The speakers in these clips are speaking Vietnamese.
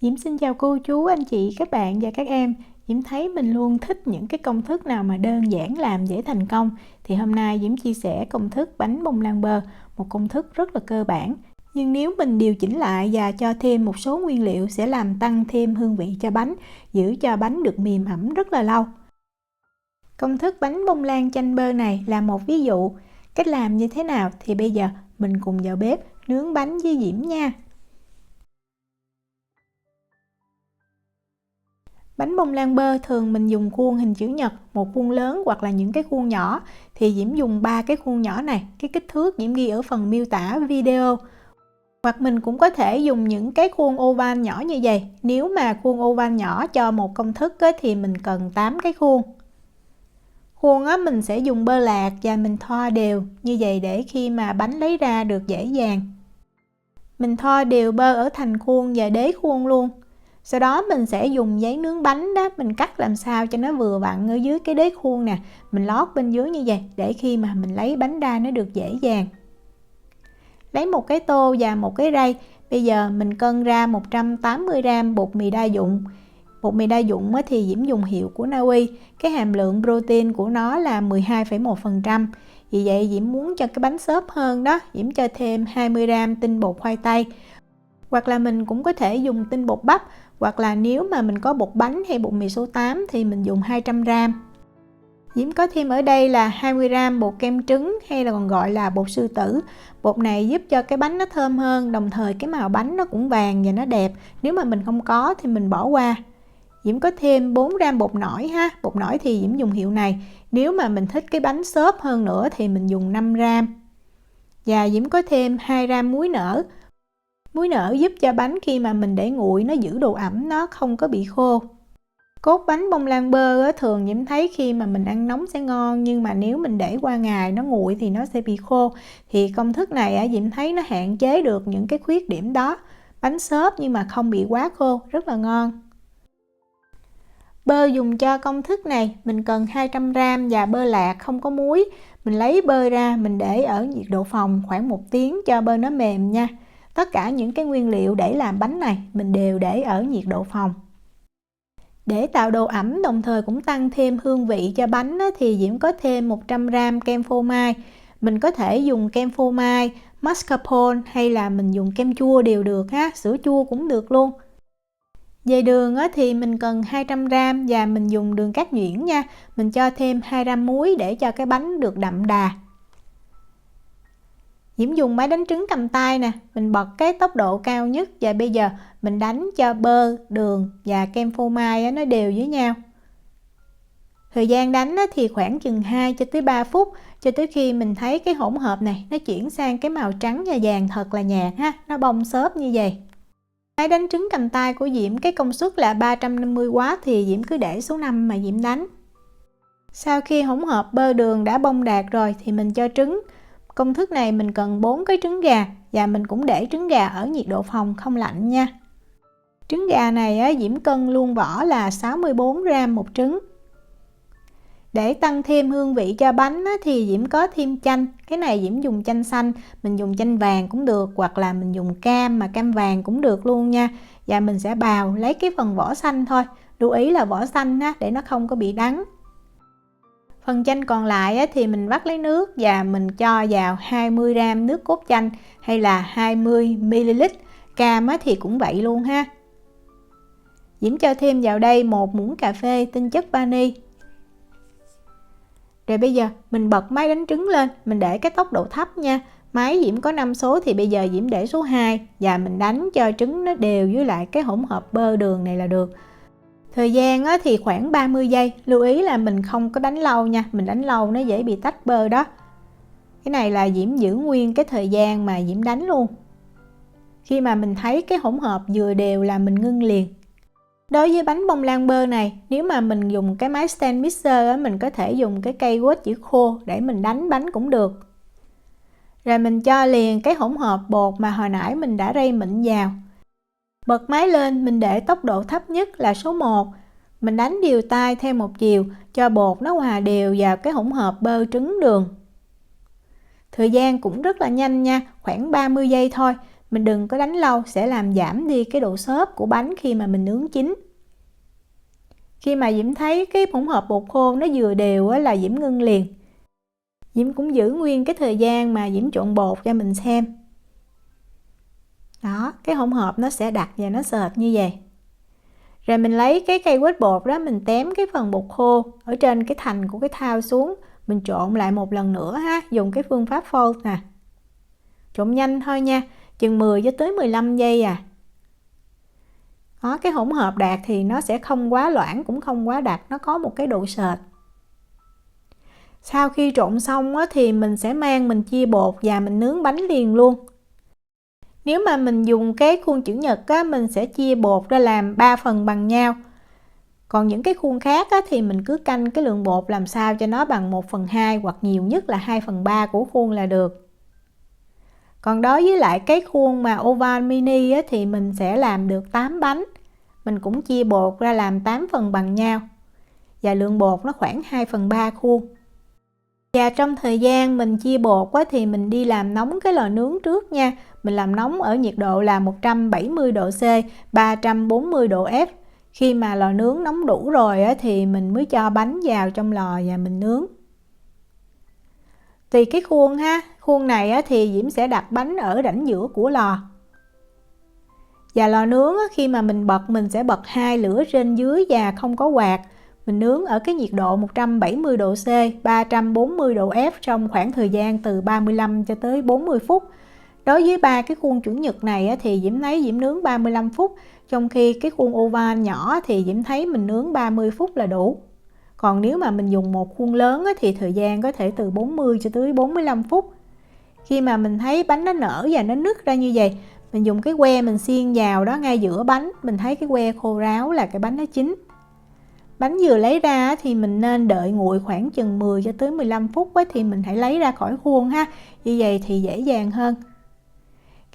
Diễm xin chào cô chú, anh chị, các bạn và các em. Diễm thấy mình luôn thích những cái công thức nào mà đơn giản làm dễ thành công. Thì hôm nay Diễm chia sẻ công thức bánh bông lan bơ, một công thức rất là cơ bản. Nhưng nếu mình điều chỉnh lại và cho thêm một số nguyên liệu sẽ làm tăng thêm hương vị cho bánh, giữ cho bánh được mềm ẩm rất là lâu. Công thức bánh bông lan chanh bơ này là một ví dụ. Cách làm như thế nào thì bây giờ mình cùng vào bếp nướng bánh với Diễm nha. Bánh bông lan bơ thường mình dùng khuôn hình chữ nhật, một khuôn lớn hoặc là những cái khuôn nhỏ. Thì Diễm dùng 3 cái khuôn nhỏ này, cái kích thước Diễm ghi ở phần miêu tả video. Hoặc mình cũng có thể dùng những cái khuôn oval nhỏ như vậy. Nếu mà khuôn oval nhỏ cho một công thức thì mình cần 8 cái khuôn. Khuôn mình sẽ dùng bơ lạc và mình thoa đều như vậy để khi mà bánh lấy ra được dễ dàng. Mình thoa đều bơ ở thành khuôn và đế khuôn luôn. Sau đó mình sẽ dùng giấy nướng bánh đó, mình cắt làm sao cho nó vừa vặn ở dưới cái đế khuôn nè. Mình lót bên dưới như vậy để khi mà mình lấy bánh ra nó được dễ dàng. Lấy một cái tô và một cái rây. Bây giờ mình cân ra 180g bột mì đa dụng. Bột mì đa dụng thì Diễm dùng hiệu của Na Uy. Cái hàm lượng protein của nó là 12,1%. Vì vậy Diễm muốn cho cái bánh xốp hơn đó, Diễm cho thêm 20g tinh bột khoai tây. Hoặc là mình cũng có thể dùng tinh bột bắp, hoặc là nếu mà mình có bột bánh hay bột mì số 8 thì mình dùng 200g. Diễm có thêm ở đây là 20g bột kem trứng hay là còn gọi là bột sư tử. Bột này giúp cho cái bánh nó thơm hơn, đồng thời cái màu bánh nó cũng vàng và nó đẹp. Nếu mà mình không có thì mình bỏ qua. Diễm có thêm 4g bột nổi ha. Bột nổi thì Diễm dùng hiệu này. Nếu mà mình thích cái bánh xốp hơn nữa thì mình dùng 5g. Và Diễm có thêm 2g muối nở. Muối nở giúp cho bánh khi mà mình để nguội nó giữ độ ẩm, nó không có bị khô. Cốt bánh bông lan bơ thường Diễm thấy khi mà mình ăn nóng sẽ ngon, nhưng mà nếu mình để qua ngày nó nguội thì nó sẽ bị khô. Thì công thức này Diễm thấy nó hạn chế được những cái khuyết điểm đó. Bánh xốp nhưng mà không bị quá khô, rất là ngon. Bơ dùng cho công thức này mình cần 200g và bơ lạc không có muối. Mình lấy bơ ra, mình để ở nhiệt độ phòng khoảng 1 tiếng cho bơ nó mềm nha. Tất cả những cái nguyên liệu để làm bánh này mình đều để ở nhiệt độ phòng. Để tạo độ ẩm đồng thời cũng tăng thêm hương vị cho bánh thì Diễm có thêm 100g kem phô mai. Mình có thể dùng kem phô mai, mascarpone hay là mình dùng kem chua đều được ha, sữa chua cũng được luôn. Về đường thì mình cần 200g và mình dùng đường cát nhuyễn nha. Mình cho thêm 2g muối để cho cái bánh được đậm đà. Diễm dùng máy đánh trứng cầm tay nè, mình bật cái tốc độ cao nhất và bây giờ mình đánh cho bơ, đường và kem phô mai nó đều với nhau. Thời gian đánh thì khoảng chừng 2 cho tới 3 phút cho tới khi mình thấy cái hỗn hợp này nó chuyển sang cái màu trắng và vàng thật là nhạt ha, nó bong xốp như vậy. Máy đánh trứng cầm tay của Diễm cái công suất là 350W thì Diễm cứ để số 5 mà Diễm đánh. Sau khi hỗn hợp bơ đường đã bong đạt rồi thì mình cho trứng. Công thức này mình cần 4 cái trứng gà và mình cũng để trứng gà ở nhiệt độ phòng không lạnh nha. Trứng gà này Diễm cân luôn vỏ là 64g một trứng. Để tăng thêm hương vị cho bánh thì Diễm có thêm chanh. Cái này Diễm dùng chanh xanh, mình dùng chanh vàng cũng được, hoặc là mình dùng cam mà cam vàng cũng được luôn nha. Và mình sẽ bào lấy cái phần vỏ xanh thôi. Lưu ý là vỏ xanh để nó không có bị đắng. Phần chanh còn lại thì mình vắt lấy nước và mình cho vào 20g nước cốt chanh hay là 20ml. Cam thì cũng vậy luôn ha. Diễm cho thêm vào đây 1 muỗng cà phê tinh chất vani. Rồi bây giờ mình bật máy đánh trứng lên, mình để cái tốc độ thấp nha. Máy Diễm có 5 số thì bây giờ Diễm để số 2 và mình đánh cho trứng nó đều với lại cái hỗn hợp bơ đường này là được. Thời gian thì khoảng 30 giây, lưu ý là mình không có đánh lâu nha, mình đánh lâu nó dễ bị tách bơ đó. Cái này là Diễm giữ nguyên cái thời gian mà Diễm đánh luôn. Khi mà mình thấy cái hỗn hợp vừa đều là mình ngưng liền. Đối với bánh bông lan bơ này, nếu mà mình dùng cái máy stand mixer mình có thể dùng cái cây guốc chỉ khô để mình đánh bánh cũng được. Rồi mình cho liền cái hỗn hợp bột mà hồi nãy mình đã rây mịn vào. Bật máy lên, mình để tốc độ thấp nhất là số 1. Mình đánh đều tay theo một chiều cho bột nó hòa đều vào cái hỗn hợp bơ trứng đường. Thời gian cũng rất là nhanh nha, khoảng 30 giây thôi. Mình đừng có đánh lâu, sẽ làm giảm đi cái độ xốp của bánh khi mà mình nướng chín. Khi mà Diễm thấy cái hỗn hợp bột khô nó vừa đều á, là Diễm ngưng liền. Diễm cũng giữ nguyên cái thời gian mà Diễm trộn bột cho mình xem. Đó, cái hỗn hợp nó sẽ đặc và nó sệt như vậy. Rồi mình lấy cái cây quết bột đó, mình tém cái phần bột khô ở trên cái thành của cái thau xuống. Mình trộn lại một lần nữa ha, dùng cái phương pháp fold nè. Trộn nhanh thôi nha, chừng 10 cho tới 15 giây à. Đó, cái hỗn hợp đạt thì nó sẽ không quá loãng cũng không quá đặc, nó có một cái độ sệt. Sau khi trộn xong á, thì mình sẽ mình chia bột và mình nướng bánh liền luôn. Nếu mà mình dùng cái khuôn chữ nhật á, mình sẽ chia bột ra làm 3 phần bằng nhau. Còn những cái khuôn khác á, thì mình cứ canh cái lượng bột làm sao cho nó bằng 1/2 hoặc nhiều nhất là 2/3 của khuôn là được. Còn đối với lại cái khuôn mà oval mini á, thì mình sẽ làm được 8 bánh. Mình cũng chia bột ra làm 8 phần bằng nhau. Và lượng bột nó khoảng 2/3 khuôn. Và trong thời gian mình chia bột á, thì mình đi làm nóng cái lò nướng trước nha. Mình làm nóng ở nhiệt độ là 170 độ C, 340 độ F. Khi mà lò nướng nóng đủ rồi á, thì mình mới cho bánh vào trong lò và mình nướng. Tùy cái khuôn ha, khuôn này á, thì Diễm sẽ đặt bánh ở rãnh giữa của lò. Và lò nướng á, khi mà mình bật, mình sẽ bật 2 lửa trên dưới và không có quạt. Mình nướng ở cái nhiệt độ 170 độ C, 340 độ F trong khoảng thời gian từ 35 cho tới 40 phút. Đối với 3 cái khuôn chủ nhật này á, thì Diễm thấy Diễm nướng 35 phút. Trong khi cái khuôn oval nhỏ thì Diễm thấy mình nướng 30 phút là đủ. Còn nếu mà mình dùng một khuôn lớn á, thì thời gian có thể từ 40 cho tới 45 phút. Khi mà mình thấy bánh nó nở và nó nứt ra như vậy, mình dùng cái que mình xiên vào đó ngay giữa bánh. Mình thấy cái que khô ráo là cái bánh nó chín. Bánh vừa lấy ra thì mình nên đợi nguội khoảng chừng 10 cho tới 15 phút thì mình hãy lấy ra khỏi khuôn ha. Như vậy thì dễ dàng hơn.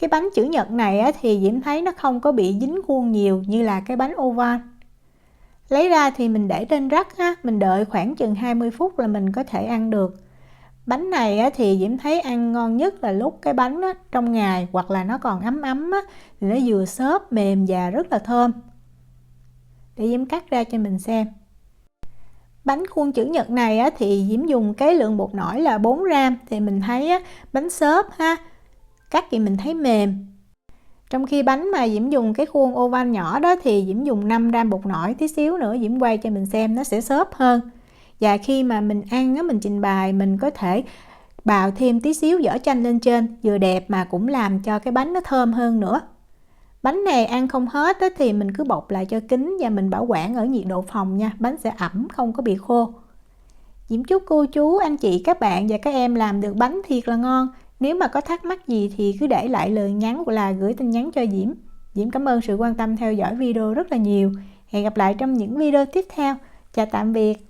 Cái bánh chữ nhật này thì Diễm thấy nó không có bị dính khuôn nhiều như là cái bánh oval. Lấy ra thì mình để trên rắc ha, mình đợi khoảng chừng 20 phút là mình có thể ăn được. Bánh này thì Diễm thấy ăn ngon nhất là lúc cái bánh trong ngày hoặc là nó còn ấm ấm thì nó vừa xốp mềm và rất là thơm. Để Diễm cắt ra cho mình xem. Bánh khuôn chữ nhật này thì Diễm dùng cái lượng bột nổi là 4 gram thì mình thấy bánh xốp ha, cắt thì mình thấy mềm. Trong khi bánh mà Diễm dùng cái khuôn oval nhỏ đó thì Diễm dùng 5 gram bột nổi, tí xíu nữa Diễm quay cho mình xem nó sẽ xốp hơn. Và khi mà mình ăn mình trình bày mình có thể bào thêm tí xíu vỏ chanh lên trên, vừa đẹp mà cũng làm cho cái bánh nó thơm hơn nữa. Bánh này ăn không hết thì mình cứ bọc lại cho kín và mình bảo quản ở nhiệt độ phòng nha, bánh sẽ ẩm không có bị khô. Diễm chúc cô chú, anh chị, các bạn và các em làm được bánh thiệt là ngon. Nếu mà có thắc mắc gì thì cứ để lại lời nhắn hoặc là gửi tin nhắn cho Diễm. Diễm cảm ơn sự quan tâm theo dõi video rất là nhiều. Hẹn gặp lại trong những video tiếp theo. Chào tạm biệt.